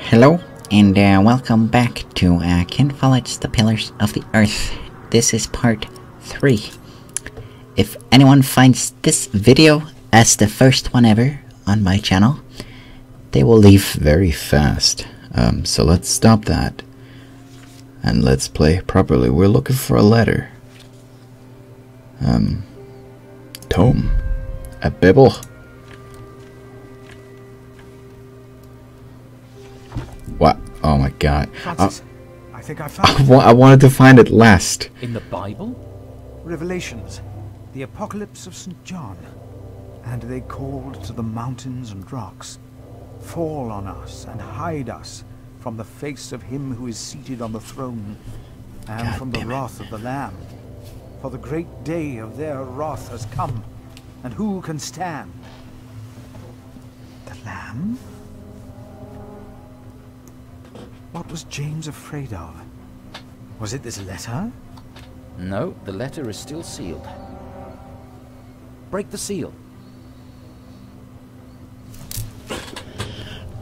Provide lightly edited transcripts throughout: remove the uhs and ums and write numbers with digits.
Hello, and welcome back to FOLLETTS, The Pillars of the Earth. This is part 3. If anyone finds this video as the first one ever on my channel, they will leave very fast. So let's stop that. And let's play properly. We're looking for a letter. Tome. A Bible. What? Oh my god. Francis, I think I found it. I wanted to find it last. In the Bible? Revelations, the Apocalypse of St. John. And they called to the mountains and rocks, fall on us and hide us from the face of him who is seated on the throne, and God from the wrath of the Lamb. For the great day of their wrath has come, and who can stand? The Lamb? What was James afraid of? Was it this letter? No, the letter is still sealed. Break the seal.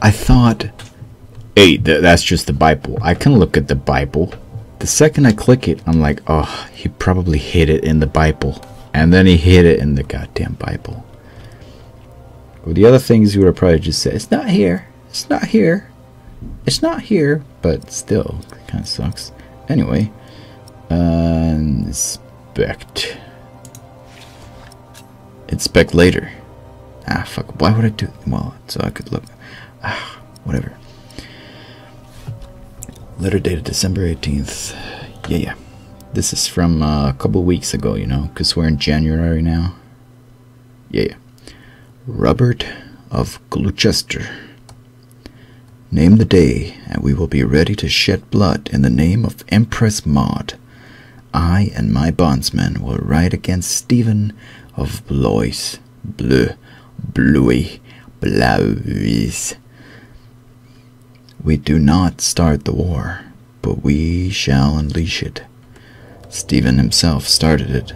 I thought, hey, that's just the Bible. I can look at the Bible. The second I click it, I'm like, oh, he probably hid it in the Bible. And then he hid it in the goddamn Bible. Well, the other things you would have probably just said, it's not here. It's not here. It's not here. But still, it kind of sucks. Anyway, inspect. Inspect later. Ah, fuck. Why would I do? Well, so I could look. Ah, whatever. Letter dated December 18th. Yeah. This is from a couple weeks ago, you know, because we're in January now. Yeah. Robert of Gloucester. Name the day, and we will be ready to shed blood in the name of Empress Maud. I and my bondsmen will ride against Stephen of Blois. Blois. We do not start the war, but we shall unleash it. Stephen himself started it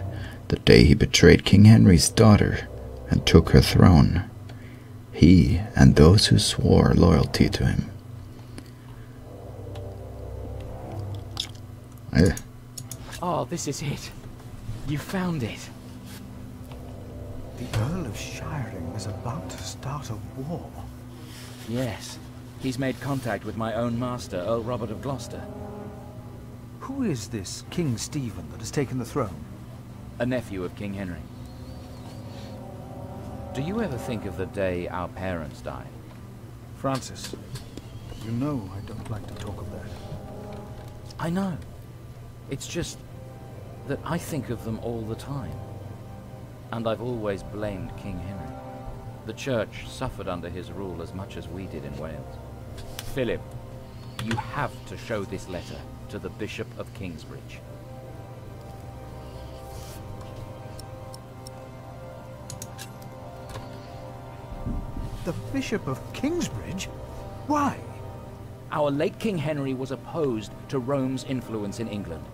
the day he betrayed King Henry's daughter and took her throne. He and those who swore loyalty to him. Oh, this is it. You found it. The Earl of Shiring is about to start a war. Yes. He's made contact with my own master, Earl Robert of Gloucester. Who is this King Stephen that has taken the throne? A nephew of King Henry. Do you ever think of the day our parents died? Francis, you know I don't like to talk of that. I know. It's just that I think of them all the time. And I've always blamed King Henry. The church suffered under his rule as much as we did in Wales. Philip, you have to show this letter to the Bishop of Kingsbridge. The Bishop of Kingsbridge? Why? Our late King Henry was opposed to Rome's influence in England.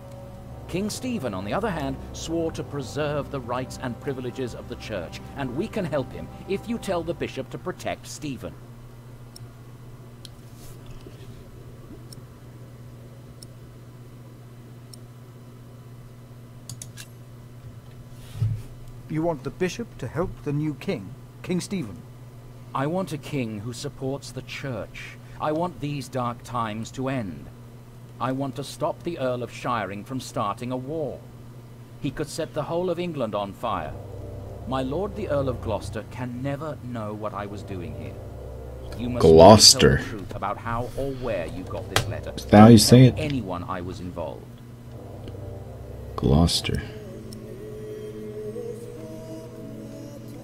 King Stephen, on the other hand, swore to preserve the rights and privileges of the church, and we can help him if you tell the bishop to protect Stephen. You want the bishop to help the new king, King Stephen? I want a king who supports the church. I want these dark times to end. I want to stop the Earl of Shiring from starting a war. He could set the whole of England on fire. My lord the Earl of Gloucester can never know what I was doing here. You must Gloucester. tell the truth about how or where you got this letter. Is that how you say it? Anyone I was involved. Gloucester.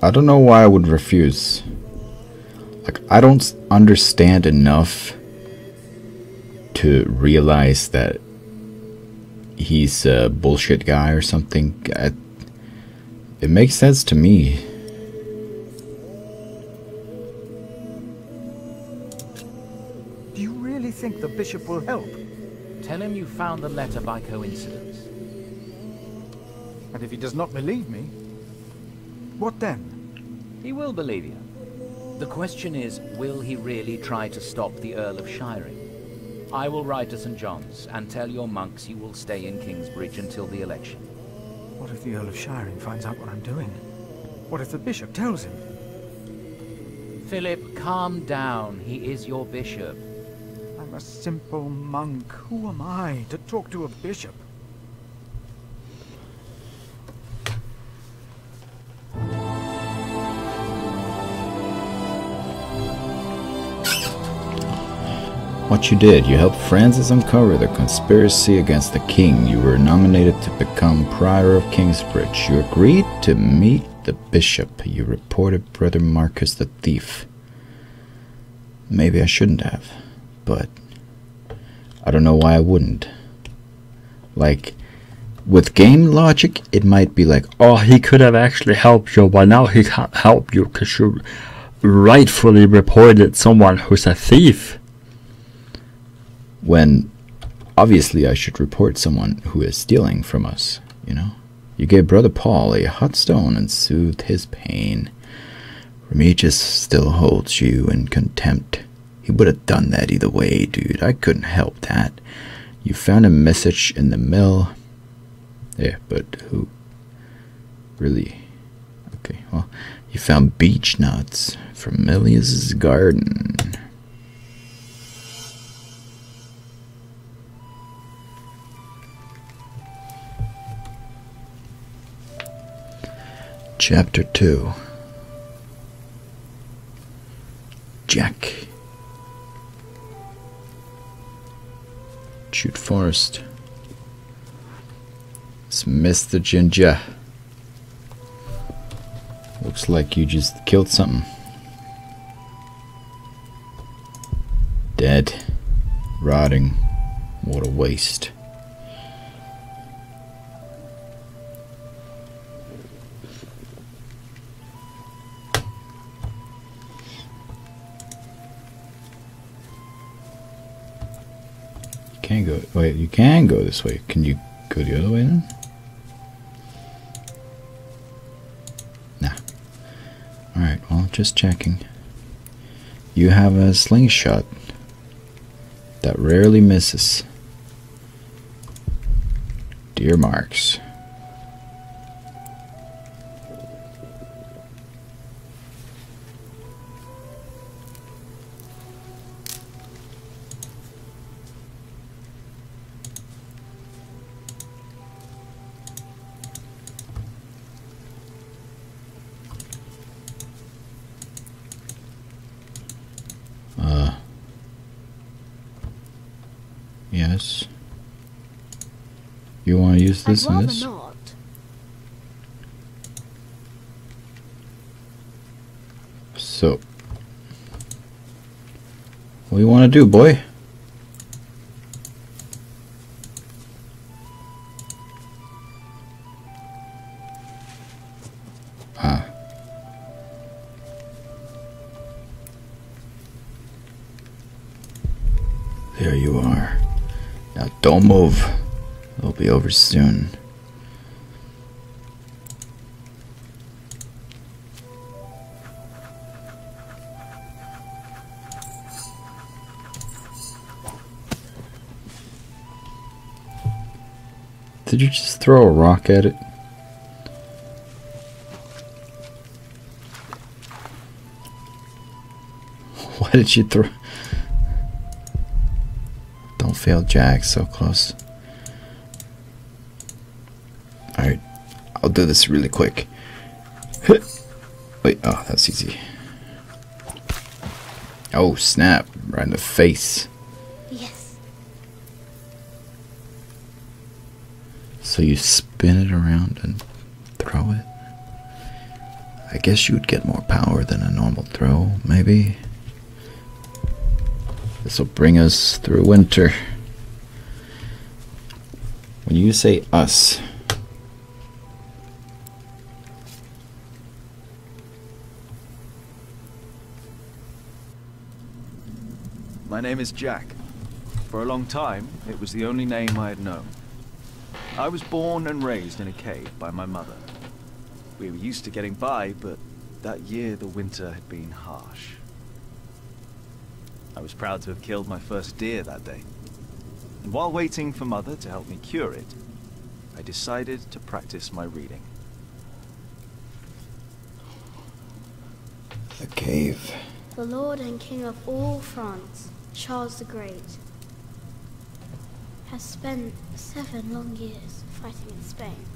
I don't know why I would refuse. Like, I don't understand enough to realize that he's a bullshit guy or something. It makes sense to me. Do you really think the bishop will help? Tell him you found the letter by coincidence. And if he does not believe me, what then? He will believe you. The question is, will he really try to stop the Earl of Shiring? I will ride to St. John's and tell your monks you will stay in Kingsbridge until the election. What if the Earl of Shiring finds out what I'm doing? What if the bishop tells him? Philip, calm down. He is your bishop. I'm a simple monk. Who am I to talk to a bishop? What you did, you helped Francis uncover the conspiracy against the king. You were nominated to become prior of Kingsbridge. You agreed to meet the bishop. You reported Brother Marcus the thief. Maybe I shouldn't have, but I don't know why I wouldn't. Like, with game logic, it might be like, oh, he could have actually helped you, but now he can't help you because you rightfully reported someone who's a thief. When obviously I should report someone who is stealing from us, you know? You gave Brother Paul a hot stone and soothed his pain. Remigius still holds you in contempt. He would have done that either way, dude. I couldn't help that. You found a message in the mill. Yeah, but who? Really? Okay, well, you found beech nuts from Milius's garden. Chapter 2. Jack. Shoot Forest. It's Mr. Ginger. Looks like you just killed something. Dead. Rotting. What a waste. Can't go. Wait, you can go this way. Can you go the other way then? Nah. Alright, well, just checking. You have a slingshot that rarely misses. Deer marks. Yes. You want to use this and this? Not. So, what do you want to do, boy? Ah. There you are. Now don't move. It'll be over soon. Did you just throw a rock at it? Why did you throw... Don't fail, Jack. So close. Alright. I'll do this really quick. Wait. Oh, that's easy. Oh, snap. Right in the face. Yes. So you spin it around and throw it? I guess you would get more power than a normal throw, maybe. This will bring us through winter. When you say us, my name is Jack. For a long time, it was the only name I had known. I was born and raised in a cave by my mother. We were used to getting by, but that year the winter had been harsh. I was proud to have killed my first deer that day. And while waiting for Mother to help me cure it, I decided to practice my reading. The cave. The Lord and King of all France, Charles the Great, has spent 7 long years fighting in Spain.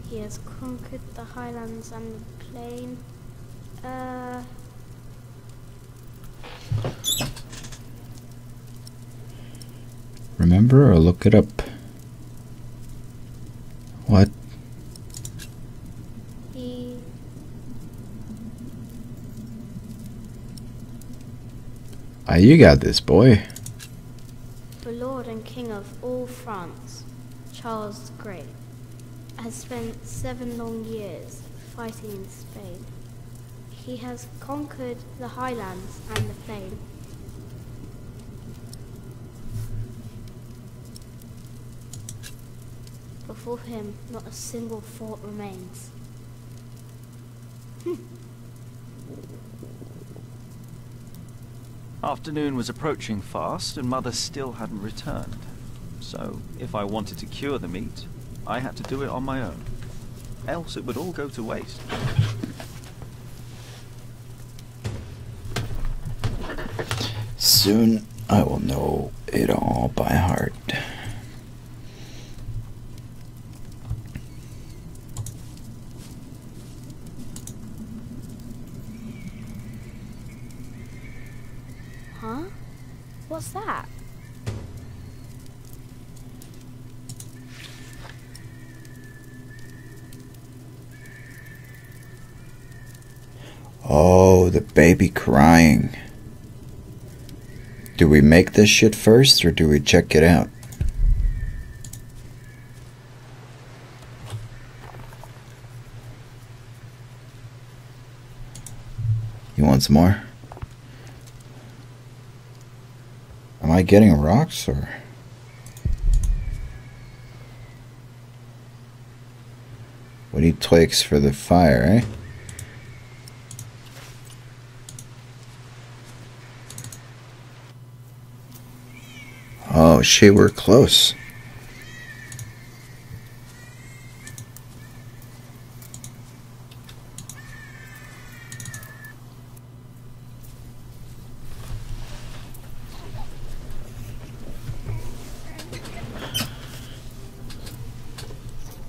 He has conquered the highlands and the plain. Remember or look it up? What? You got this, boy. The Lord and King of all France, Charles the Great, has spent 7 long years fighting in Spain. He has conquered the highlands and the plain. Before him, not a single fort remains. Afternoon was approaching fast, and Mother still hadn't returned. So, if I wanted to cure the meat, I had to do it on my own. Else it would all go to waste. Soon I will know it all by heart. Huh? What's that? Oh, the baby crying. Do we make this shit first, or do we check it out? You want some more? Am I getting rocks, or? We need twigs for the fire, eh? Oh shit, we're close.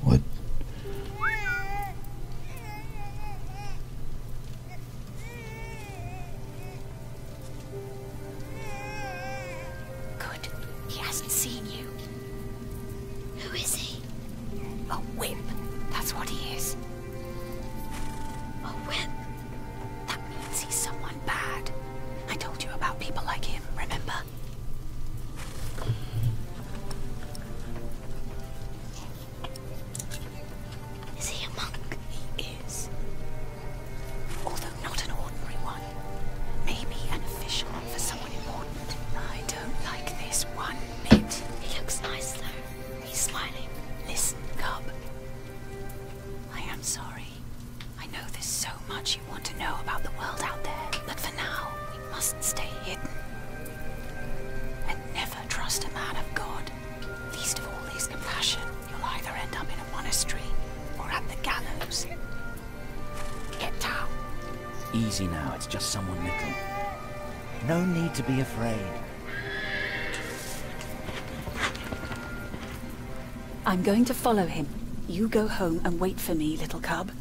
What? Good. He hasn't seen you. Who is he? A whip. That's what he is. A whip? That means he's someone bad. I told you about people like him, remember? Is he a monk? He is. Although not an ordinary one. Maybe an official for someone important. I don't like this one bit. He looks nice though. He's smiling. Listen, cub. I am sorry. I know there's so much you want to know about the world out there, but for now, we must stay hidden. And never trust a man of God. Least of all his compassion. You'll either end up in a monastery or at the gallows. Get down. Easy now, it's just someone little. No need to be afraid. I'm going to follow him. You go home and wait for me, little cub.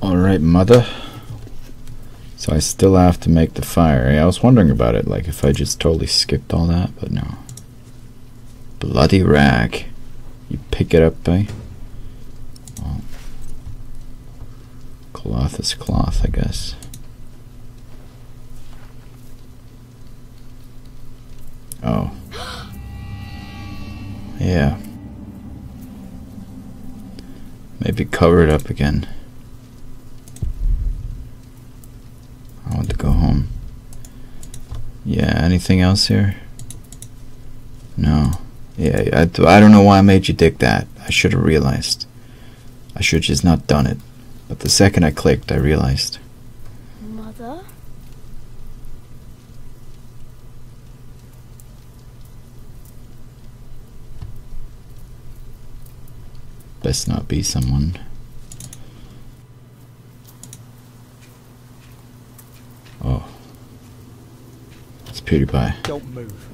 Alright, mother. So I still have to make the fire. I was wondering about it, like if I just totally skipped all that, but no. Bloody rag. You pick it up, eh? Well, cloth is cloth, I guess. Oh. Yeah. Maybe cover it up again. I want to go home. Yeah, anything else here? No. Yeah, I don't know why I made you dig that. I should have realized. I should just not done it. But the second I clicked, I realized. Mother? Best not be someone. Oh. It's PewDiePie. Don't move.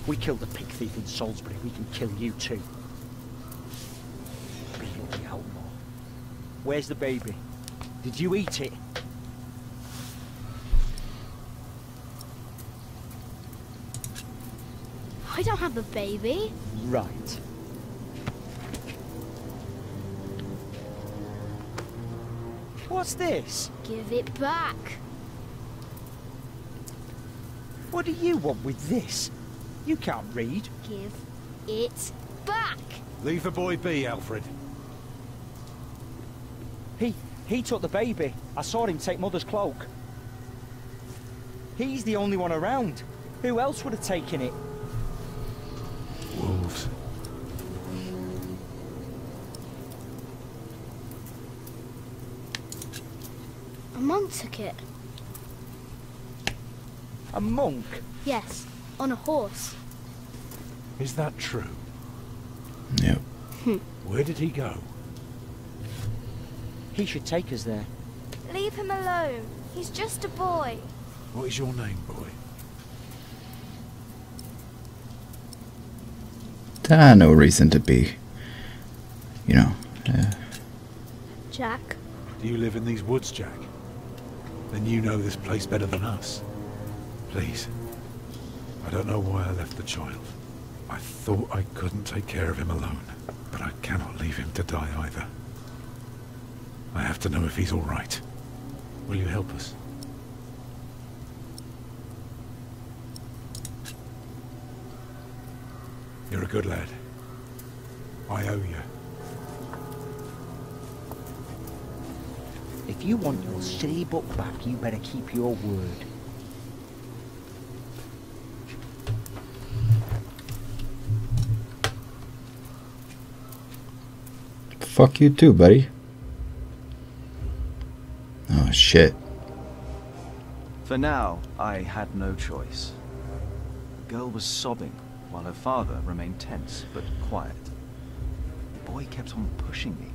We killed the pig thief in Salisbury. We can kill you too. Bloody hell, Mom. Where's the baby? Did you eat it? I don't have a baby. Right. What's this? Give it back. What do you want with this? You can't read. Give it back. Leave the boy be, Alfred. He took the baby. I saw him take Mother's cloak. He's the only one around. Who else would have taken it? Wolves. A monk took it. A monk? Yes, on a horse. Is that true? Yep. Where did he go? He should take us there. Leave him alone. He's just a boy. What is your name, boy? No reason to be, you know. Jack. Do you live in these woods, Jack? Then you know this place better than us. Please. I don't know why I left the child. I thought I couldn't take care of him alone, but I cannot leave him to die either. I have to know if he's all right. Will you help us? You're a good lad. I owe you. If you want your silly book back, you better keep your word. Fuck you too, buddy. Oh shit. For now, I had no choice. The girl was sobbing, while her father remained tense but quiet. The boy kept on pushing me,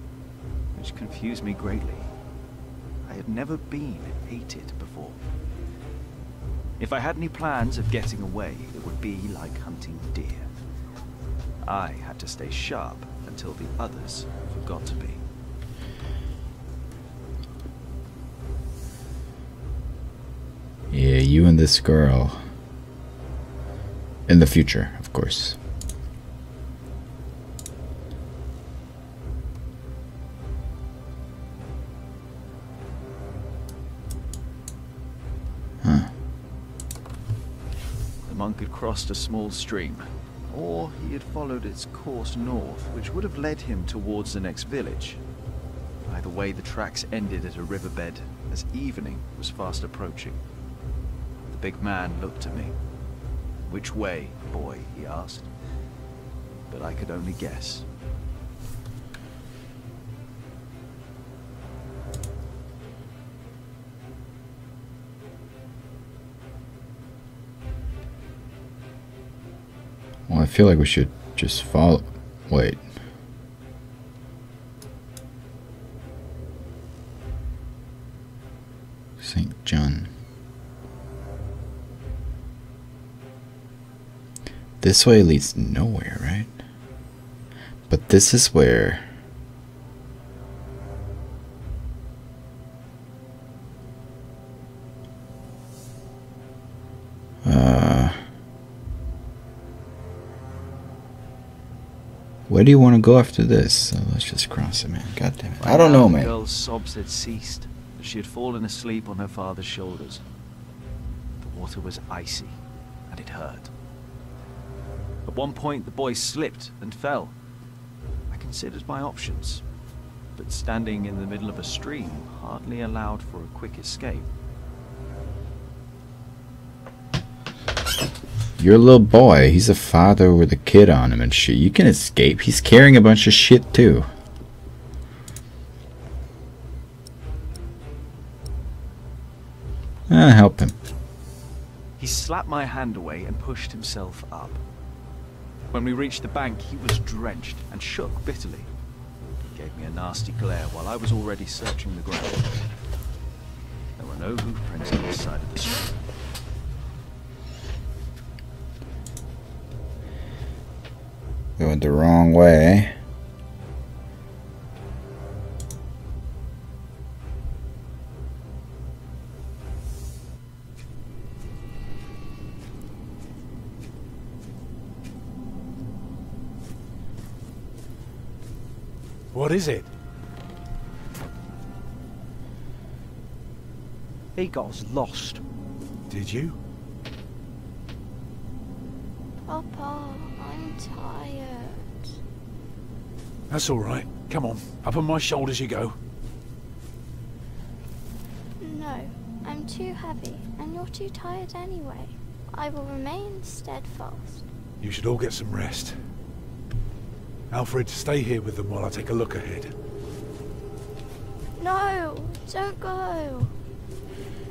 which confused me greatly. I had never been hated before. If I had any plans of getting away, it would be like hunting deer. I had to stay sharp until the others forgot to be. Yeah, you and this girl. In the future, of course. Huh. The monk had crossed a small stream, or he had followed its course north, which would have led him towards the next village. Either way, the tracks ended at a riverbed as evening was fast approaching. The big man looked at me. "Which way, boy?" he asked. But I could only guess. Well, I feel like we should just follow. Wait. St. John. This way leads nowhere, right? But this is where... Where do you want to go after this? So let's just cross it, man. God damn it. I don't know, man. The girl's sobs had ceased, as she had fallen asleep on her father's shoulders. The water was icy, and it hurt. At one point, the boy slipped and fell. I considered my options, but standing in the middle of a stream hardly allowed for a quick escape. You're a little boy. He's a father with a kid on him and shit. You can escape. He's carrying a bunch of shit too. Help him. He slapped my hand away and pushed himself up. When we reached the bank, he was drenched and shook bitterly. He gave me a nasty glare while I was already searching the ground. There were no hoofprints on this side of the street. We went the wrong way. What is it? He got us lost. Did you? Papa, I'm tired. That's all right. Come on, up on my shoulders you go. No, I'm too heavy, and you're too tired anyway. I will remain steadfast. You should all get some rest. Alfred, stay here with them while I take a look ahead. No, don't go.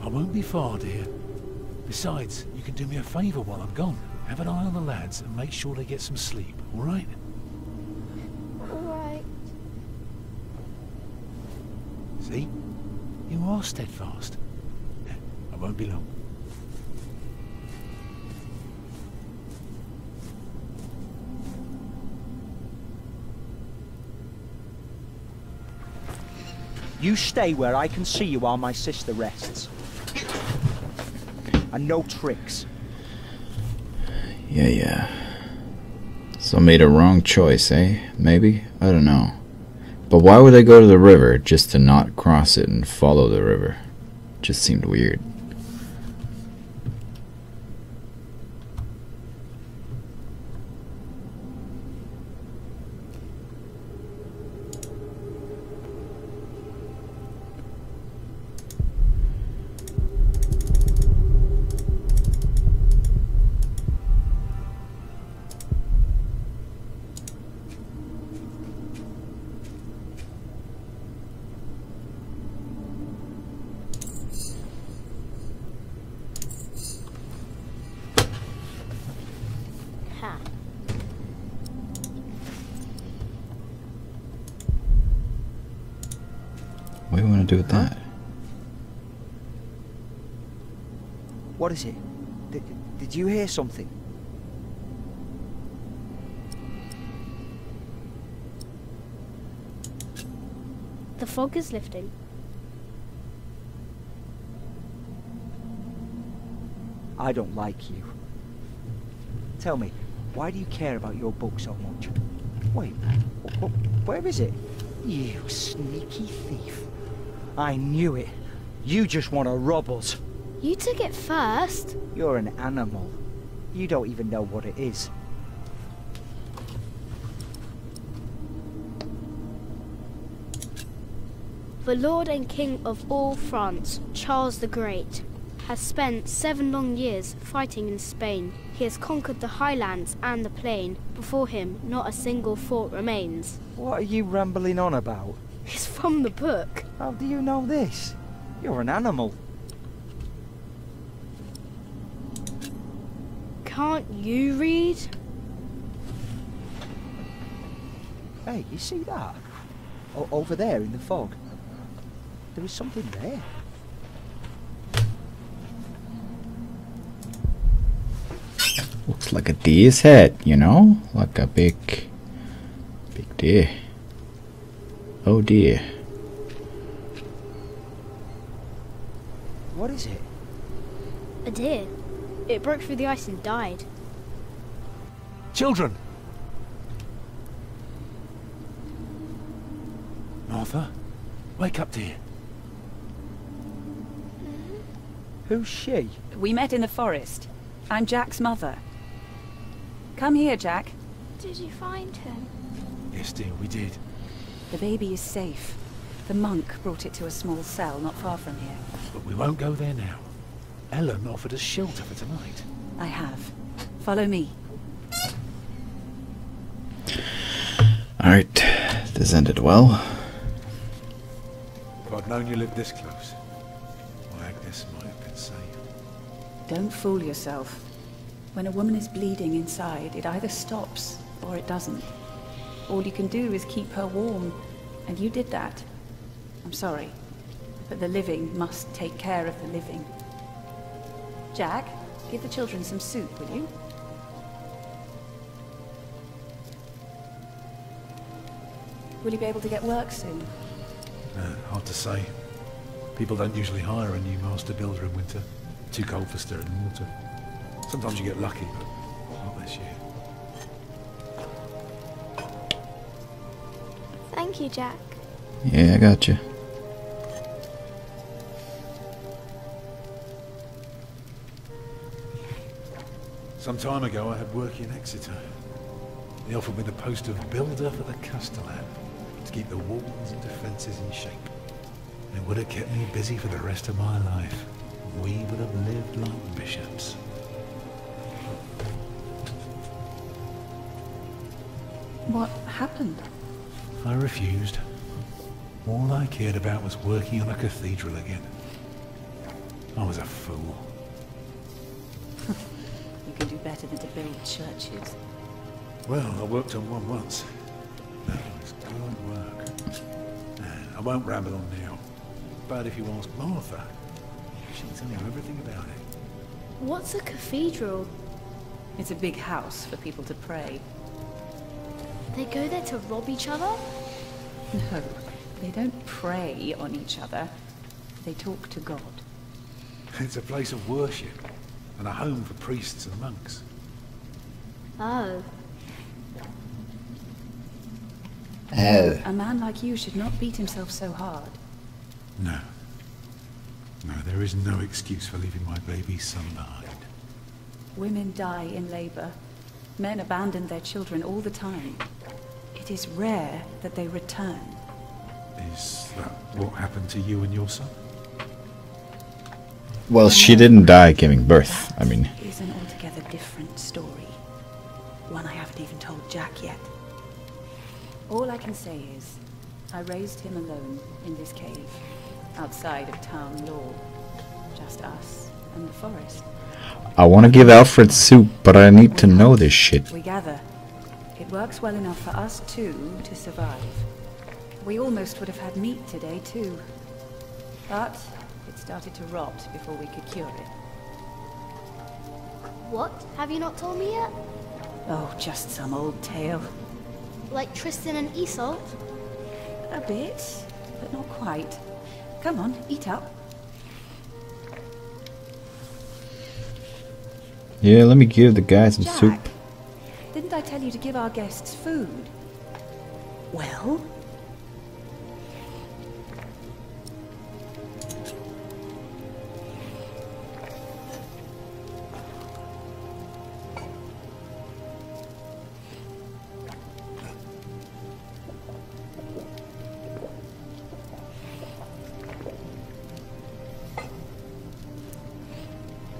I won't be far, dear. Besides, you can do me a favour while I'm gone. Have an eye on the lads and make sure they get some sleep, all right? All right. See? You are steadfast. I won't be long. You stay where I can see you while my sister rests. And no tricks. Yeah. So made a wrong choice, eh? Maybe? I don't know. But why would they go to the river just to not cross it and follow the river? Just seemed weird. Ha. What do you want to do with that? What is it? Did you hear something? The fog is lifting. I don't like you. Tell me, why do you care about your book so much? Wait, where is it? You sneaky thief. I knew it. You just want to rob us. You took it first. You're an animal. You don't even know what it is. The Lord and King of all France, Charles the Great, has spent 7 long years fighting in Spain. He has conquered the highlands and the plain. Before him, not a single fort remains. What are you rambling on about? It's from the book. How do you know this? You're an animal. Can't you read? Hey, you see that? Over there in the fog. There is something there. Looks like a deer's head, you know? Like a big deer. Oh dear. What is it? A deer. It broke through the ice and died. Children! Martha, wake up, dear. Who's she? We met in the forest. I'm Jack's mother. Come here, Jack. Did you find him? Yes, dear, we did. The baby is safe. The monk brought it to a small cell not far from here. But we won't go there now. Ellen offered us shelter for tonight. I have. Follow me. Alright, this ended well. If I'd known you lived this close, my This might have been safe. Don't fool yourself. When a woman is bleeding inside, it either stops or it doesn't. All you can do is keep her warm, and you did that. I'm sorry, but the living must take care of the living. Jack, give the children some soup, will you? Will you be able to get work soon? Hard to say. People don't usually hire a new master builder in winter. Too cold for stirring water. Sometimes you get lucky, but not this year. Thank you, Jack. Yeah, I got you. Some time ago I had work in Exeter. They offered me the post of builder for the Castellan, to keep the walls and defences in shape. It would have kept me busy for the rest of my life. We would have lived like bishops. What happened? I refused. All I cared about was working on a cathedral again. I was a fool. You can do better than to build churches. Well, I worked on one once. That was good work. I won't ramble on now. But if you ask Martha, she'll tell you everything about it. What's a cathedral? It's a big house for people to pray. They go there to rob each other? No, they don't prey on each other. They talk to God. It's a place of worship and a home for priests and monks. Oh. Oh. A man like you should not beat himself so hard. No. No, there is no excuse for leaving my baby son behind. Women die in labor. Men abandon their children all the time. It is rare that they return. Is that what happened to you and your son? Well, she didn't die giving birth. I mean, It's an altogether different story. One I haven't even told Jack yet. All I can say is, I raised him alone in this cave, outside of town law. Just us and the forest. I want to give Alfred soup, but I need to know this shit. We gather. It works well enough for us two to survive. We almost would have had meat today too. But it started to rot before we could cure it. What? Have you not told me yet? Oh, just some old tale. Like Tristan and Isolde? A bit, but not quite. Come on, eat up. Yeah, let me give the guys some soup. Jack, didn't I tell you to give our guests food? Well?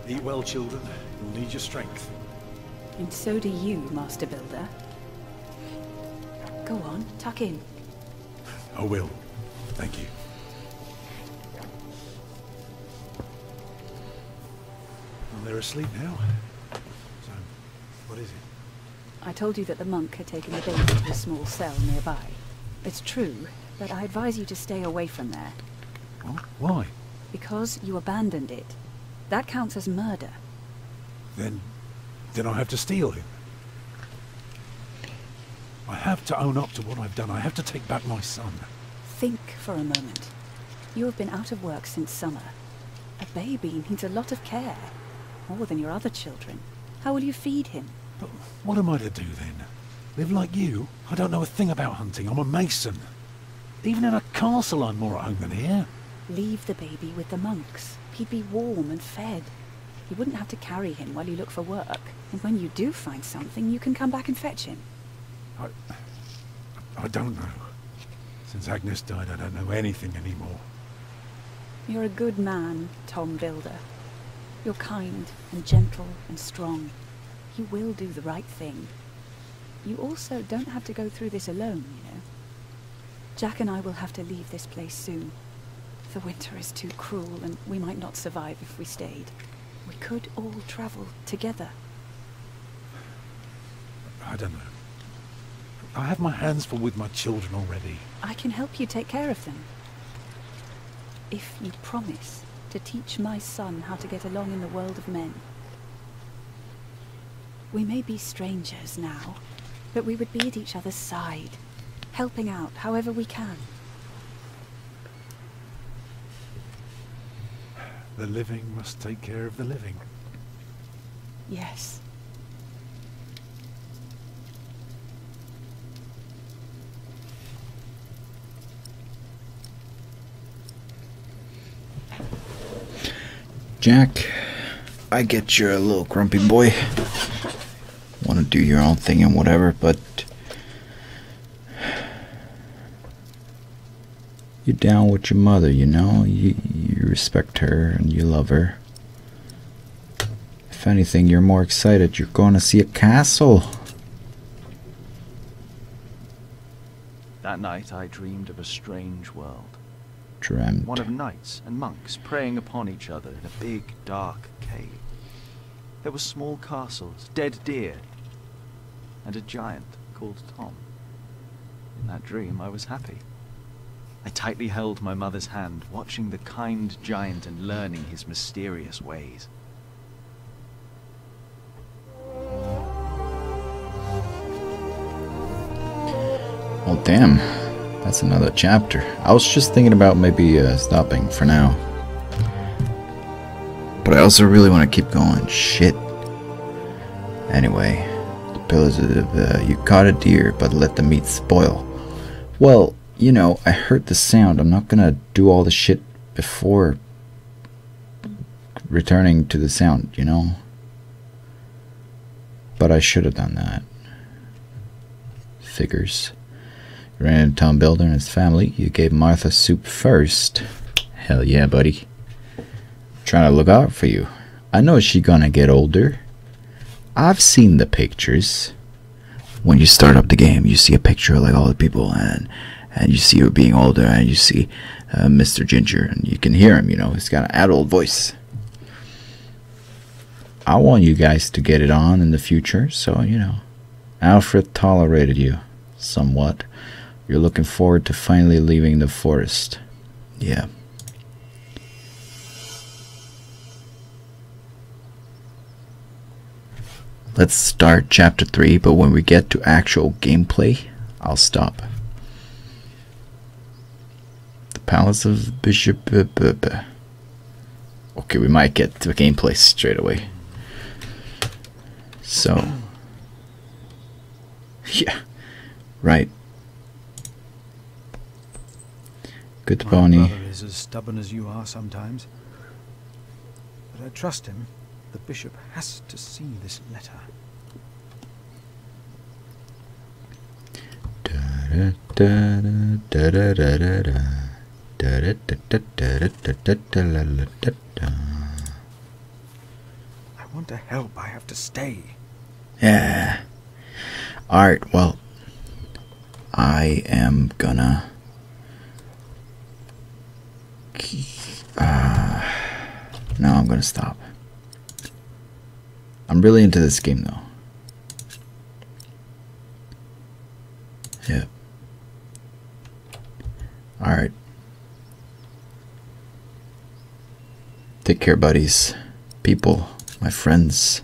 Eat well, children. You'll need your strength. And so do you, Master Builder. Go on, tuck in. I will. Thank you. Well, they're asleep now. So, what is it? I told you that the monk had taken the baby to a small cell nearby. It's true, but I advise you to stay away from there. What? Why? Because you abandoned it. That counts as murder. Then I have to steal him. I have to own up to what I've done. I have to take back my son. Think for a moment. You have been out of work since summer. A baby needs a lot of care. More than your other children. How will you feed him? But what am I to do then? Live like you? I don't know a thing about hunting. I'm a mason. Even in a castle I'm more at home than here. Leave the baby with the monks. He'd be warm and fed. You wouldn't have to carry him while you look for work. And when you do find something, you can come back and fetch him. I don't know. Since Agnes died, I don't know anything anymore. You're a good man, Tom Builder. You're kind and gentle and strong. You will do the right thing. You also don't have to go through this alone, you know. Jack and I will have to leave this place soon. The winter is too cruel, and we might not survive if we stayed. We could all travel together. I don't know. I have my hands full with my children already. I can help you take care of them. If you promise to teach my son how to get along in the world of men. We may be strangers now, but we would be at each other's side, helping out however we can. The living must take care of the living. Yes. Jack, I get you're a little grumpy boy. Want to do your own thing and whatever, but you're down with your mother, you know? You respect her and you love her. If anything, you're more excited. You're going to see a castle. That night I dreamed of a strange world. Dreamt. One of knights and monks preying upon each other in a big, dark cave. There were small castles, dead deer, and a giant called Tom. In that dream I was happy. I tightly held my mother's hand, watching the kind giant and learning his mysterious ways. Well, damn. That's another chapter. I was just thinking about maybe stopping for now. But I also really want to keep going. Shit. Anyway, the pillars of the... you caught a deer, but let the meat spoil. Well, you know, I heard the sound. I'm not gonna do all the shit before returning to the sound, you know? But I should have done that. Figures. You ran into Tom Builder and his family. You gave Martha soup first. Hell yeah, buddy. Trying to look out for you. I know she gonna get older. I've seen the pictures. When you start up the game, you see a picture of like all the people, and you see her being older, and you see Mr. Ginger, and you can hear him, you know, he's got an adult voice. I want you guys to get it on in the future, so, you know, Alfred tolerated you somewhat. You're looking forward to finally leaving the forest. Yeah. Let's start chapter 3, but when we get to actual gameplay, I'll stop. The Palace of Bishop... Okay, we might get to gameplay straight away. So... yeah, right. Good pony. My brother is as stubborn as you are sometimes. But I trust him. The bishop has to see this letter. I want to help. I have to stay. Yeah. Alright, well, I am gonna... no, I'm gonna stop. I'm really into this game, though. Yeah. Alright. Take care, buddies. People, my friends.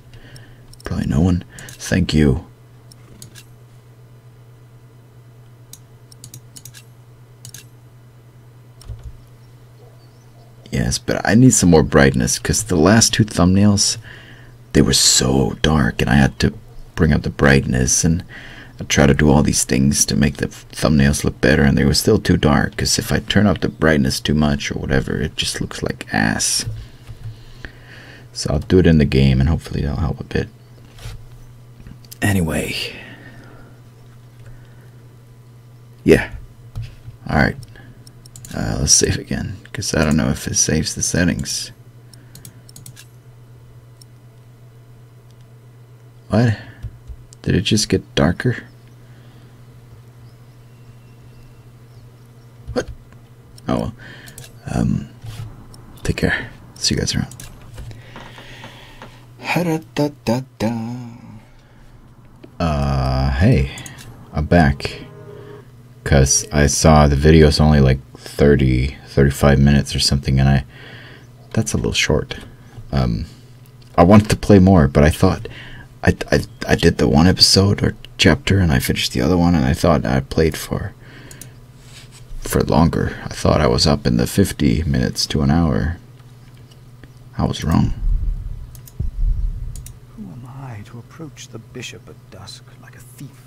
Probably no one. Thank you. Yes, but I need some more brightness, because the last two thumbnails, they were so dark, and I had to bring up the brightness, and I tried to do all these things to make the thumbnails look better, and they were still too dark, because if I turn up the brightness too much or whatever, it just looks like ass. So I'll do it in the game, and hopefully that'll help a bit. Anyway. Yeah. Alright. Let's save again, because I don't know if it saves the settings. What? Did it just get darker? What? Oh well. Take care. See you guys around. Hey, I'm back. Because I saw the video's only like 35 minutes or something, and that's a little short. I wanted to play more, but I thought I did the one episode or chapter, and I finished the other one, and I thought I played for longer. I thought I was up in the 50 minutes to an hour. I was wrong. Who am I to approach the bishop at dusk like a thief?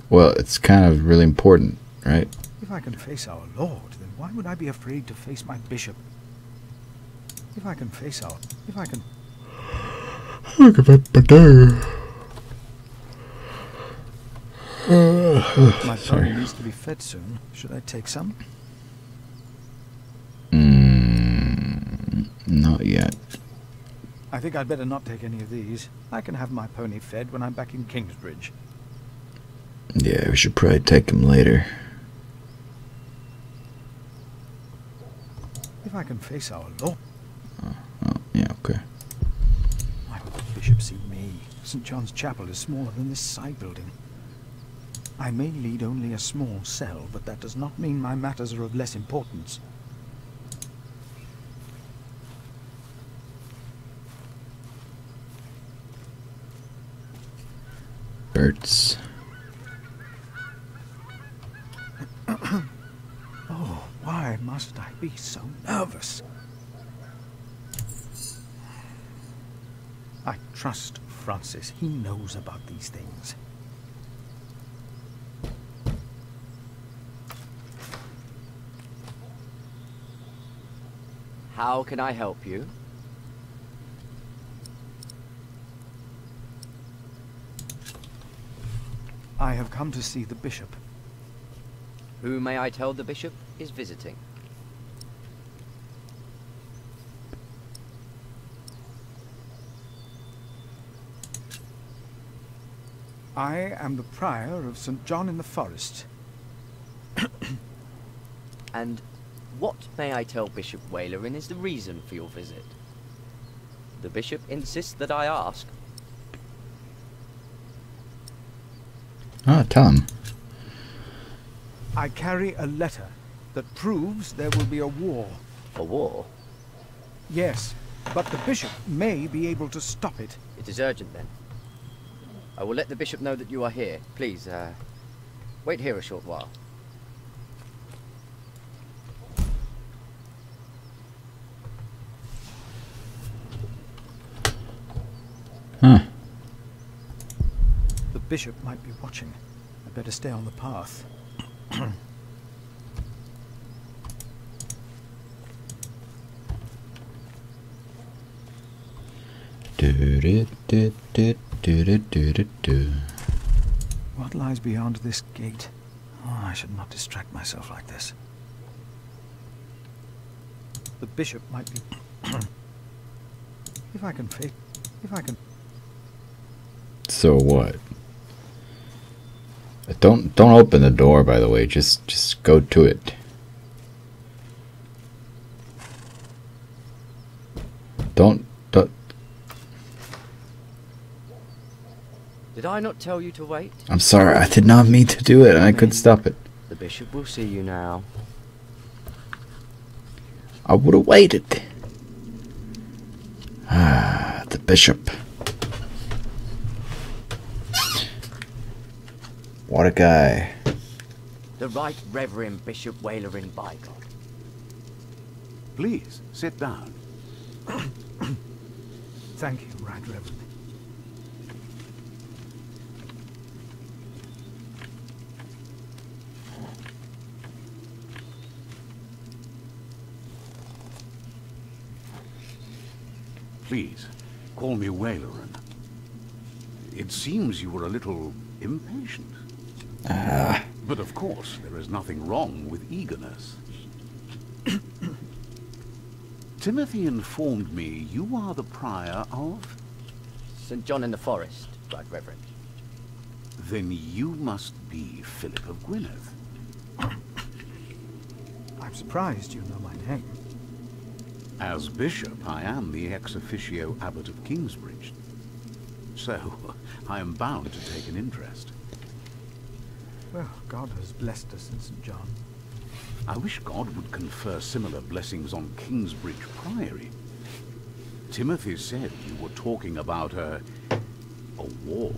Well, it's kind of really important, right? If I can face our Lord, then why would I be afraid to face my bishop? If I can... Look at that. My pony needs to be fed soon. Should I take some? Not yet. I think I'd better not take any of these. I can have my pony fed when I'm back in Kingsbridge. Yeah, we should probably take him later. If I can face our Lord... Oh, yeah, okay. Why would the bishop see me? St. John's Chapel is smaller than this side building. I may lead only a small cell, but that does not mean my matters are of less importance. Birds. Oh, why must I be so nervous? I trust Francis. He knows about these things. How can I help you? I have come to see the bishop. Who may I tell the bishop is visiting? I am the prior of St. John in the Forest. And what, may I tell Bishop Walerin, is the reason for your visit? The bishop insists that I ask. Oh, tell him. I carry a letter that proves there will be a war. A war? Yes, but the bishop may be able to stop it. It is urgent then. I will let the bishop know that you are here. Please, wait here a short while. Huh. The bishop might be watching. I'd better stay on the path. What lies beyond this gate? Oh, I should not distract myself like this. The bishop might be... If I can... So what? Don't open the door, by the way. Just go to it. Don't. Did I not tell you to wait? I'm sorry, I did not mean to do it, and I couldn't stop it. The bishop will see you now. I would have waited. Ah, the bishop. What a guy. The Right Reverend Bishop Walerin Bygone. Please, sit down. Thank you, Right Reverend. Please, call me Walerin. It seems you were a little impatient. But of course, there is nothing wrong with eagerness. Timothy informed me you are the prior of... St. John in the Forest, Right Reverend. Then you must be Philip of Gwynedd. I'm surprised you know my name. As bishop, I am the ex officio abbot of Kingsbridge. So, I am bound to take an interest. Well, God has blessed us in St. John. I wish God would confer similar blessings on Kingsbridge Priory. Timothy said you were talking about a war.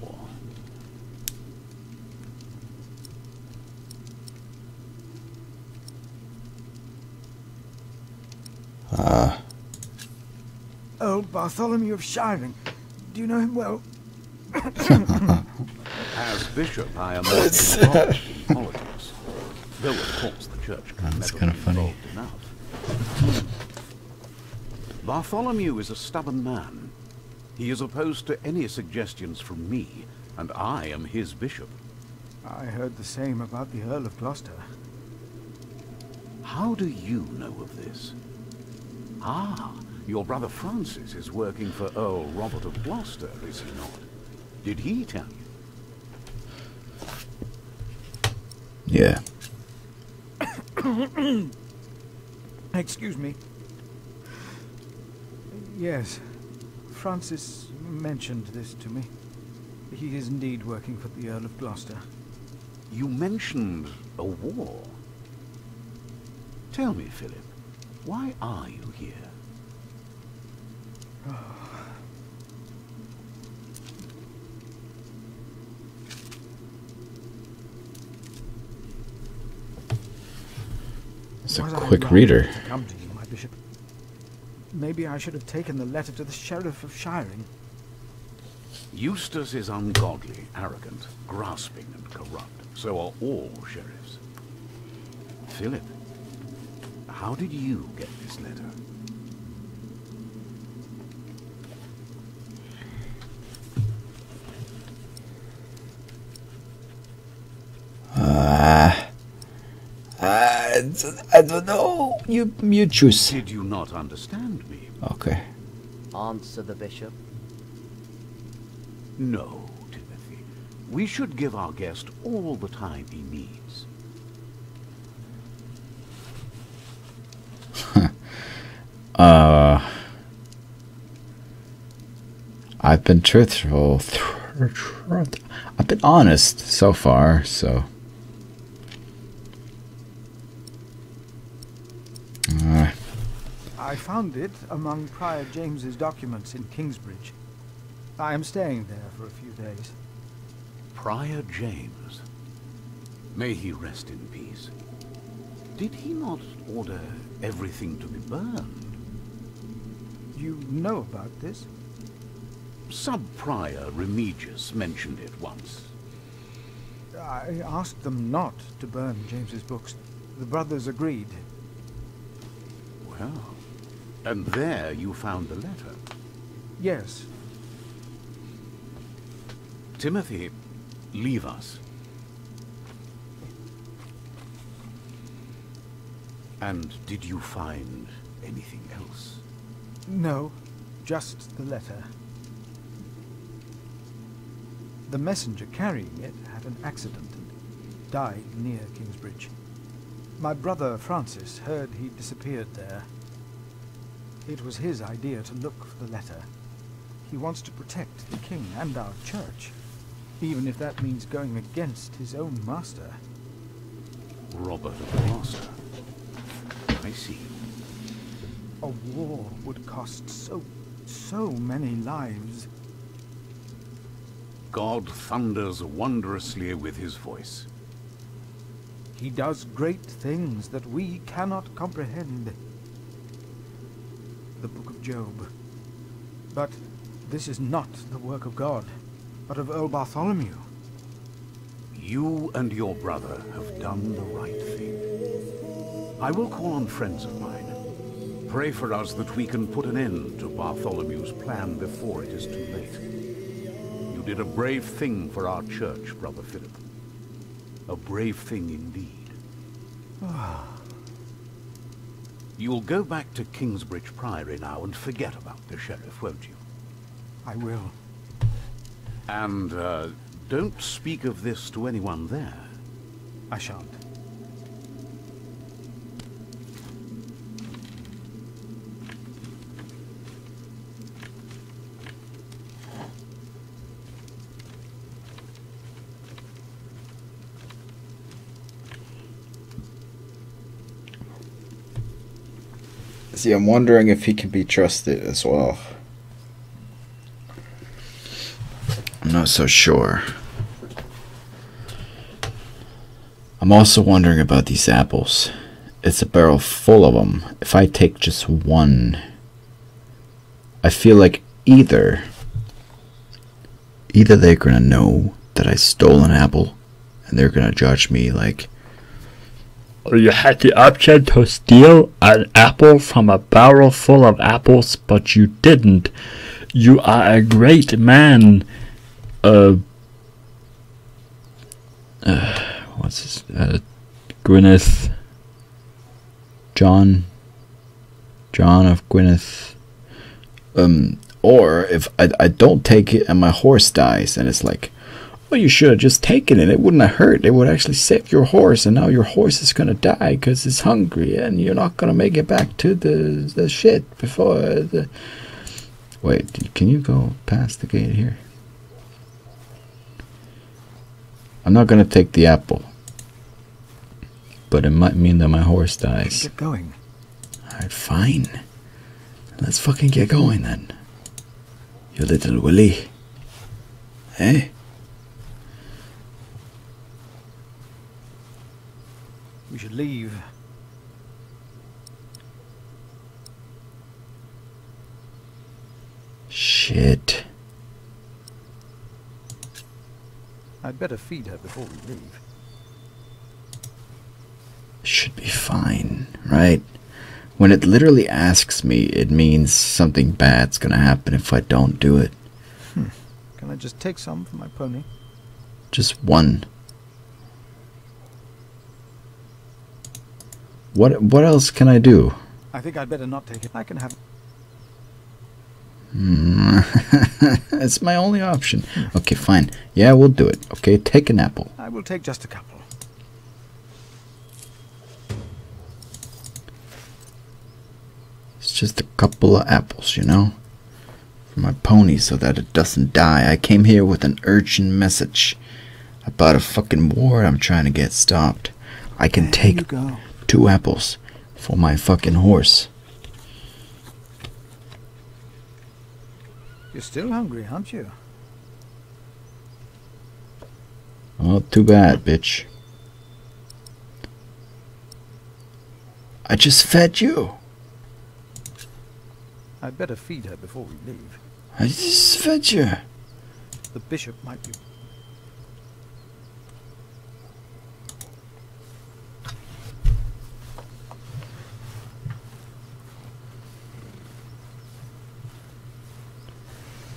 Old Bartholomew of Shiring. Do you know him well? As bishop, I am not involved in politics. Though, of course, the church can That's never kinda be funny. involved enough. Bartholomew is a stubborn man. He is opposed to any suggestions from me, and I am his bishop. I heard the same about the Earl of Gloucester. How do you know of this? Ah, your brother Francis is working for Earl Robert of Gloucester, is he not? Did he tell you? Yeah. Excuse me. Yes, Francis mentioned this to me. He is indeed working for the Earl of Gloucester. You mentioned a war. Tell me, Philip, why are you here? It's a Was I quick right reader. to come to you, my bishop? Maybe I should have taken the letter to the Sheriff of Shiring. Eustace is ungodly, arrogant, grasping, and corrupt. So are all sheriffs. Philip, how did you get this letter? I don't know. You choose. Did you not understand me? Okay. Answer the bishop. No, Timothy. We should give our guest all the time he needs. I've been truthful. I've been honest so far, so. I found it among Prior James's documents in Kingsbridge. I am staying there for a few days. Prior James. May he rest in peace. Did he not order everything to be burned? You know about this? Sub-Prior Remigius mentioned it once. I asked them not to burn James's books. The brothers agreed. Well, and there you found the letter. Yes. Timothy, leave us. And did you find anything else? No, just the letter. The messenger carrying it had an accident and died near Kingsbridge. My brother Francis heard he disappeared there. It was his idea to look for the letter. He wants to protect the king and our church, even if that means going against his own master. Robert of Gloucester. I see. A war would cost so many lives. God thunders wondrously with his voice. He does great things that we cannot comprehend. The Book of Job. But this is not the work of God, but of Earl Bartholomew. You and your brother have done the right thing. I will call on friends of mine. Pray for us that we can put an end to Bartholomew's plan before it is too late. You did a brave thing for our church, Brother Philip. A brave thing indeed. You'll go back to Kingsbridge Priory now and forget about the sheriff, won't you? I will. And, don't speak of this to anyone there. I shan't. See, I'm wondering if he can be trusted as well. I'm not so sure. I'm also wondering about these apples. It's a barrel full of them. If I take just one, I feel like either they're gonna know that I stole an apple and they're gonna judge me like, you had the option to steal an apple from a barrel full of apples, but you didn't. You are a great man. What's his Gwyneth, John of Gwyneth. Or if I don't take it and my horse dies, and it's like, well, you should have just taken it. It wouldn't have hurt. It would actually save your horse, and now your horse is gonna die because it's hungry, and you're not gonna make it back to the shit before the. Wait, can you go past the gate here? I'm not gonna take the apple, but it might mean that my horse dies. Get going. Alright, fine. Let's fucking get going then. You little Willy. Eh? We should leave. Shit. I'd better feed her before we leave. Should be fine, right? When it literally asks me, it means something bad's gonna happen if I don't do it. Can I just take some for my pony? Just one. What else can I do? I think I'd better not take it. I can have... It's my only option. Okay, fine. Yeah, we'll do it. Okay, take an apple. I will take just a couple. It's just a couple of apples, you know? For my pony so that it doesn't die. I came here with an urgent message about a fucking war I'm trying to get stopped. I can take 2 apples for my fucking horse. You're still hungry, aren't you? Well, too bad, bitch. I just fed you. I'd better feed her before we leave. I just fed you. The bishop might be...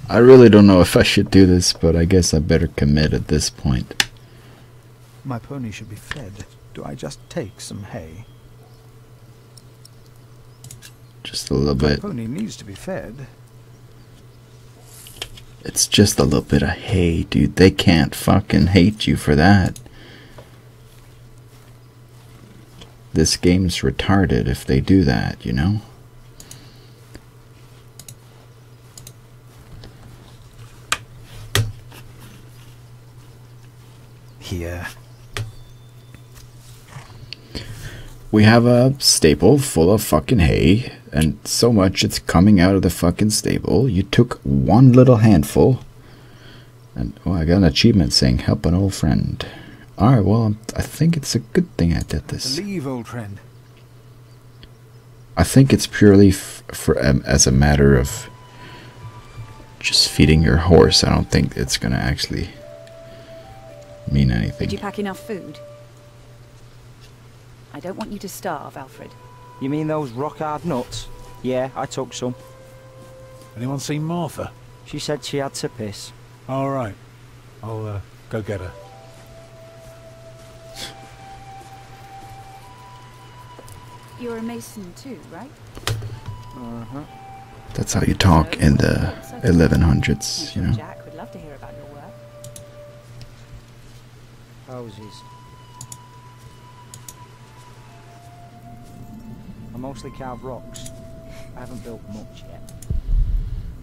I really don't know if I should do this, but I guess I better commit at this point. My pony should be fed. Do I just take some hay? Just a little bit. My pony needs to be fed. It's just a little bit of hay, dude. They can't fucking hate you for that. This game's retarded if they do that, you know? Here. We have a stable full of fucking hay, and so much it's coming out of the fucking stable. You took one little handful, and oh, I got an achievement saying help an old friend. Alright, well, I think it's a good thing I did this. Leave, old friend. I think it's purely as a matter of just feeding your horse. I don't think it's gonna actually mean anything. Did you pack enough food? I don't want you to starve, Alfred. You mean those rock-hard nuts? Yeah, I took some. Anyone seen Martha? She said she had to piss. All right. I'll go get her. You're a mason too, right? Uh-huh. That's how you talk in the 1100s, you know. Jack would love to hear about your work. Houses. I mostly carve rocks. I haven't built much yet.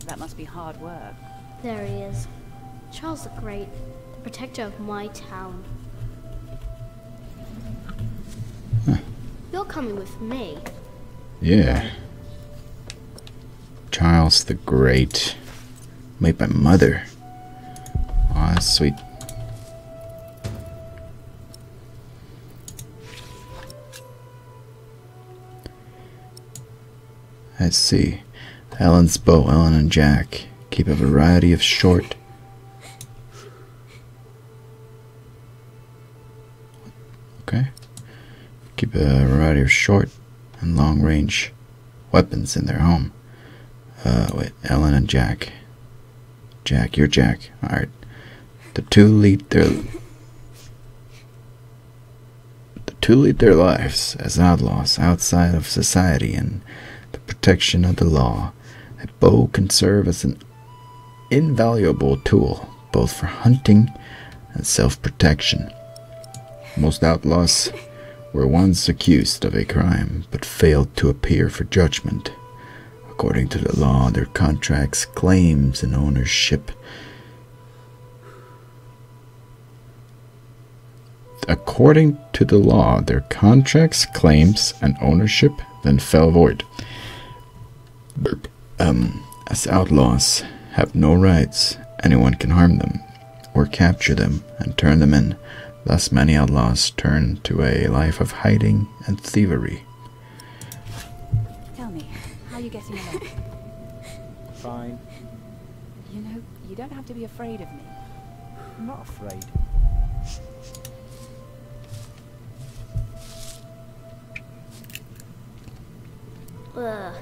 That must be hard work. There he is. Charles the Great, the protector of my town. You're coming with me. Yeah. Charles the Great. Made by Mother. Aw, that's sweet. Let's see. Ellen's bow, Ellen and Jack. Keep a variety of short. Okay. Keep a variety of short and long range weapons in their home. Wait, Ellen and Jack. Jack, you're Jack. Alright. The two lead their lives as outlaws outside of society and the protection of the law. A bow can serve as an invaluable tool, both for hunting and self-protection. Most outlaws were once accused of a crime, but failed to appear for judgment. According to the law, their contracts, claims, and ownership then fell void. As outlaws have no rights, anyone can harm them or capture them and turn them in. Thus many outlaws turn to a life of hiding and thievery. Tell me, how are you getting along? Fine. You know, you don't have to be afraid of me. I'm not afraid. Ugh.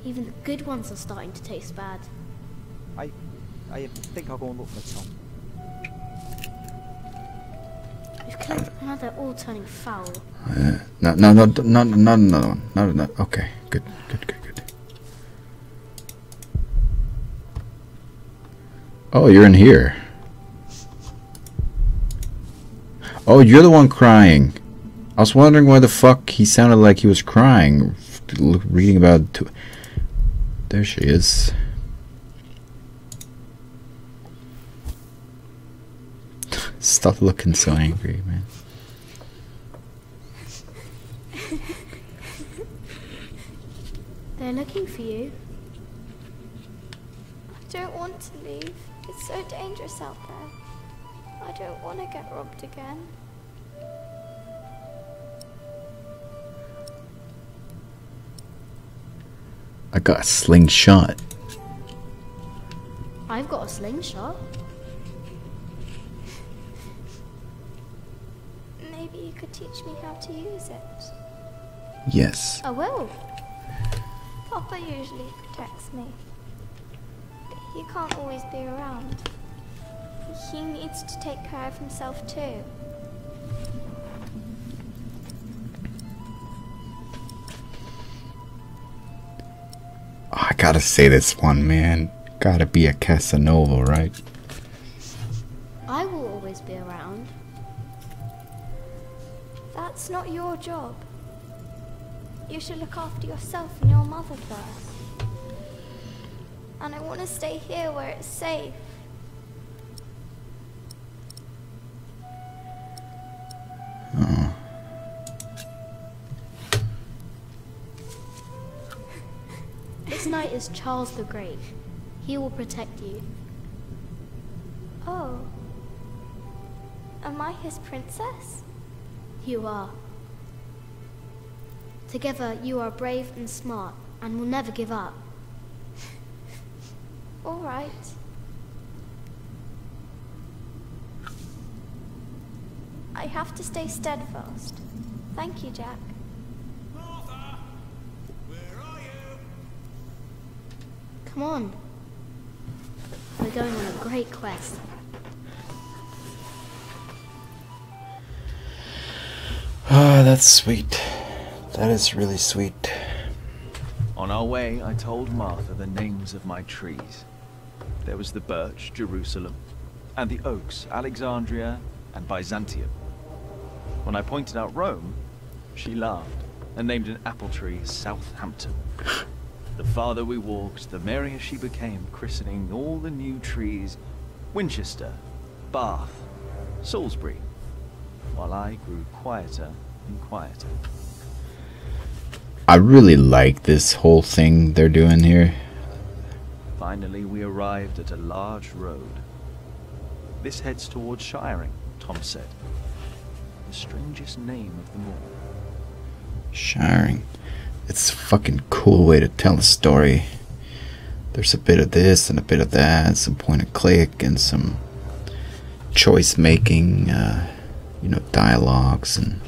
Even the good ones are starting to taste bad. I think I'll go and look for Tom. We've killed, now they're all turning foul. Not another one. Not another. Okay, good. Oh, you're in here. Oh, you're the one crying. I was wondering why the fuck he sounded like he was crying. Reading about. There she is. Stop looking so angry, man. They're looking for you. I don't want to leave. It's so dangerous out there. I don't want to get robbed again. I got a slingshot. I've got a slingshot. Maybe you could teach me how to use it. Yes. I will. Papa usually protects me. But he can't always be around. He needs to take care of himself too. Oh, I gotta say this one, man. Gotta be a Casanova, right? I will always be around. That's not your job. You should look after yourself and your mother first. And I want to stay here where it's safe. Oh. This knight is Charles the Great. He will protect you. Oh. Am I his princess? You are. Together you are brave and smart and will never give up. All right. I have to stay steadfast. Thank you, Jack. Martha! Where are you? Come on. We're going on a great quest. Ah, that's sweet. That is really sweet. On our way, I told Martha the names of my trees. There was the birch, Jerusalem, and the oaks, Alexandria and Byzantium. When I pointed out Rome, she laughed and named an apple tree Southampton. The farther we walked, the merrier she became, christening all the new trees Winchester, Bath, Salisbury, while I grew quieter and quieter. I really like this whole thing they're doing here. Finally, we arrived at a large road. This heads towards Shiring, Tom said. The strangest name of them all. Shiring. It's a fucking cool way to tell a story. There's a bit of this and a bit of that, some point and click and some choice making, you know, dialogues, and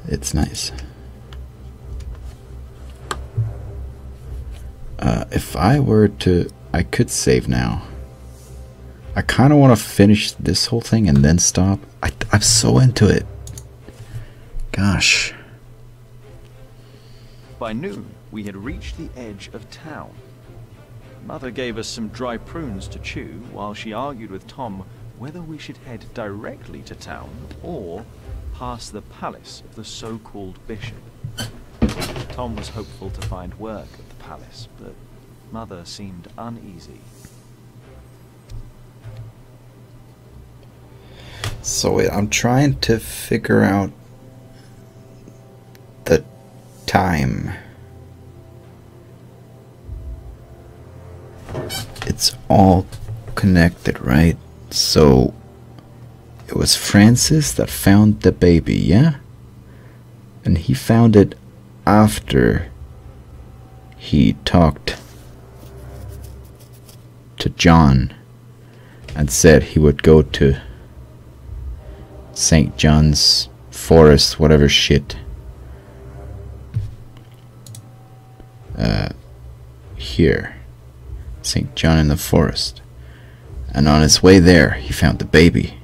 it's nice. If I were to, I could save now. I kind of want to finish this whole thing and then stop. I'm so into it. Gosh. By noon, we had reached the edge of town. Mother gave us some dry prunes to chew while she argued with Tom whether we should head directly to town or past the palace of the so-called bishop. Tom was hopeful to find work at the palace, but Mother seemed uneasy. So I'm trying to figure out the time. It's all connected, right? So it was Francis that found the baby, yeah? And he found it after he talked to John and said he would go to St. John's Forest, whatever shit. Here. St. John in the Forest. And on his way there, he found the baby,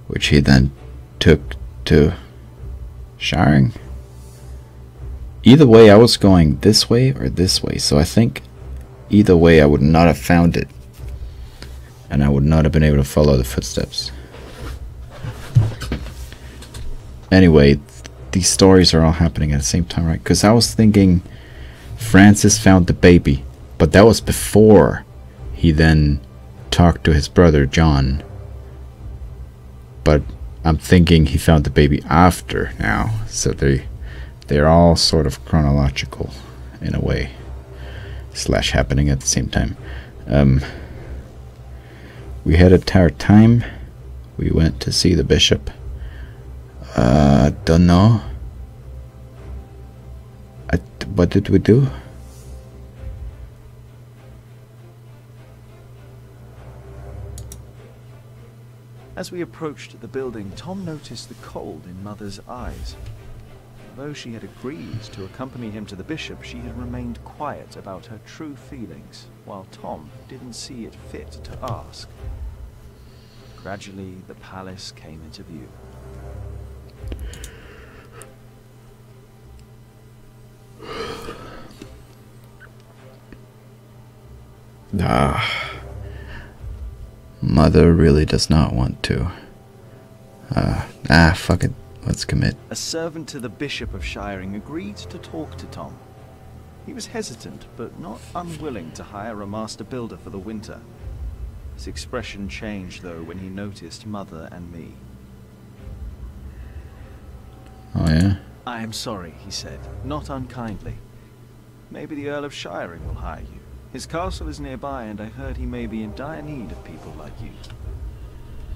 which he then took to Shiring. Either way, I was going this way or this way, so I think either way I would not have found it, and I would not have been able to follow the footsteps. Anyway, these stories are all happening at the same time, right? Because I was thinking Francis found the baby, but that was before he then talked to his brother John. But I'm thinking he found the baby after now, so they're all sort of chronological in a way, slash happening at the same time. We had a our time. We went to see the bishop. Don't know. What did we do? As we approached the building, Tom noticed the cold in Mother's eyes. Although she had agreed to accompany him to the bishop, she had remained quiet about her true feelings, while Tom didn't see it fit to ask. Gradually, the palace came into view. Mother really does not want to. Fuck it. Let's commit. A servant to the Bishop of Shiring agreed to talk to Tom. He was hesitant, but not unwilling to hire a master builder for the winter. His expression changed, though, when he noticed Mother and me. Oh, yeah? I am sorry, he said, not unkindly. Maybe the Earl of Shiring will hire you. His castle is nearby, and I heard he may be in dire need of people like you.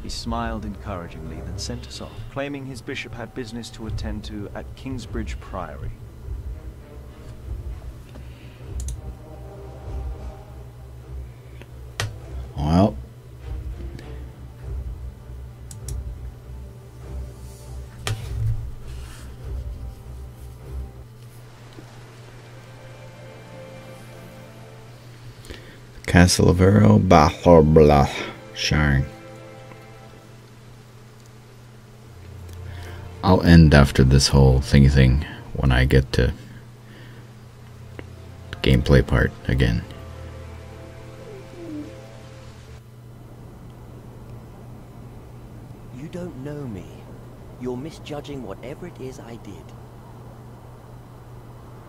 He smiled encouragingly, then sent us off, claiming his bishop had business to attend to at Kingsbridge Priory. Well, Castle of Arrow, blah, Shiring. I'll end after this whole thingy thing when I get to the gameplay part again. You don't know me. You're misjudging whatever it is I did.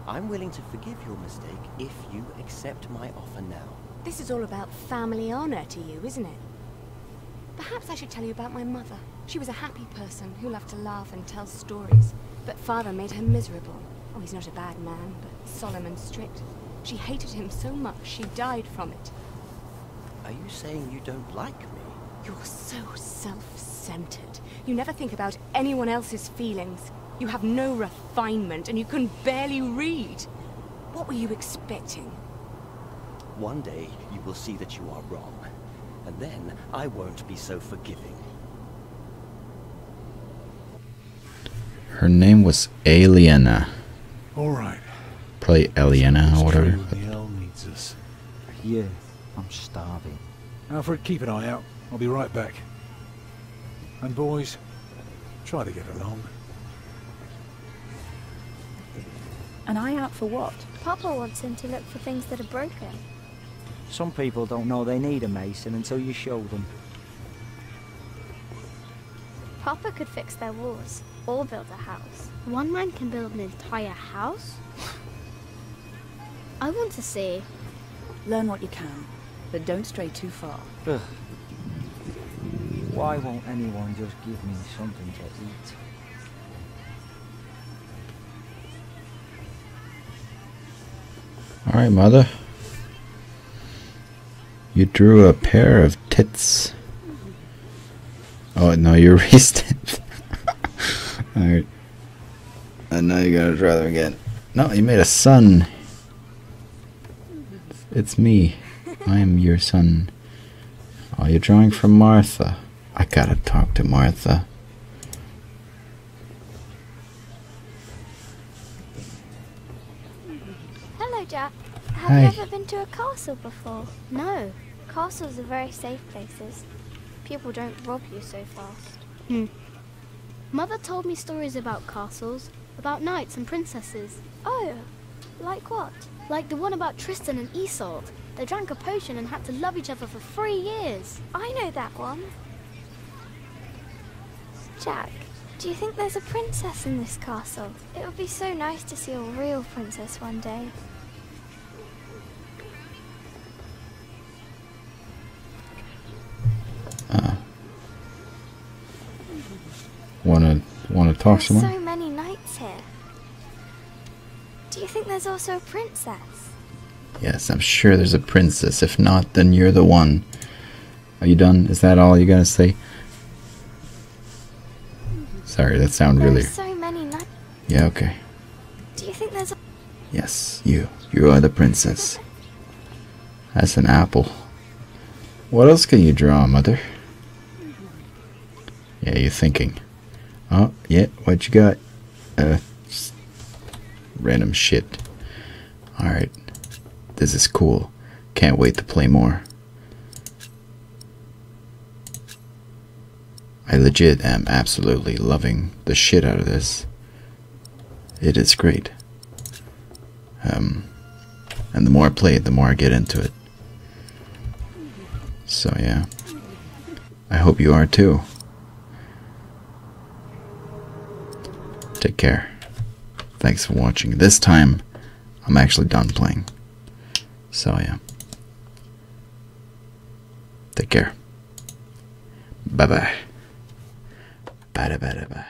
I'm willing to forgive your mistake if you accept my offer now. This is all about family honor to you, isn't it? Perhaps I should tell you about my mother. She was a happy person who loved to laugh and tell stories, but father made her miserable. Oh, he's not a bad man, but solemn and strict. She hated him so much she died from it. Are you saying you don't like me? You're so self-centered. You never think about anyone else's feelings. You have no refinement, and you can barely read. What were you expecting? One day you will see that you are wrong, and then I won't be so forgiving. Her name was Aliena. All right. Probably Aliena or whatever. The hell needs us. Yeah, I'm starving. Alfred, keep an eye out. I'll be right back. And boys, try to get along. An eye out for what? Papa wants him to look for things that are broken. Some people don't know they need a mason until you show them. Papa could fix their walls or build a house. One man can build an entire house? I want to see. Learn what you can, but don't stray too far. Ugh. Why won't anyone just give me something to eat? Alright, mother. You drew a pair of tits. Oh, no, you erased it. Alright. And now you gotta draw them again. No, you made a son. It's me. I am your son. Oh, you're drawing from Martha. I gotta talk to Martha. Hello, Jack. Have Hi. you ever been to a castle before? No. Castles are very safe places. People don't rob you so fast. Mother told me stories about castles, about knights and princesses. Oh, like what? Like the one about Tristan and Isolde. They drank a potion and had to love each other for 3 years. I know that one. Jack, do you think there's a princess in this castle? It would be so nice to see a real princess one day. Wanna talk some There's more? so many knights here. Do you think there's also a princess? Yes, I'm sure there's a princess. If not, then you're the one. Are you done? Is that all you gotta say? Sorry, that sounded really... There's so many knights. Yeah, okay. Do you think there's a... Yes, you. You are the princess. That's an apple. What else can you draw, mother? Yeah, you're thinking. Oh, yeah, what you got? Just random shit. Alright. This is cool. Can't wait to play more. I legit am absolutely loving the shit out of this. It is great. And the more I play it, the more I get into it. So yeah. I hope you are too. Take care. Thanks for watching. This time, I'm actually done playing. So yeah. Take care. Bye bye. Bye bye bye bye.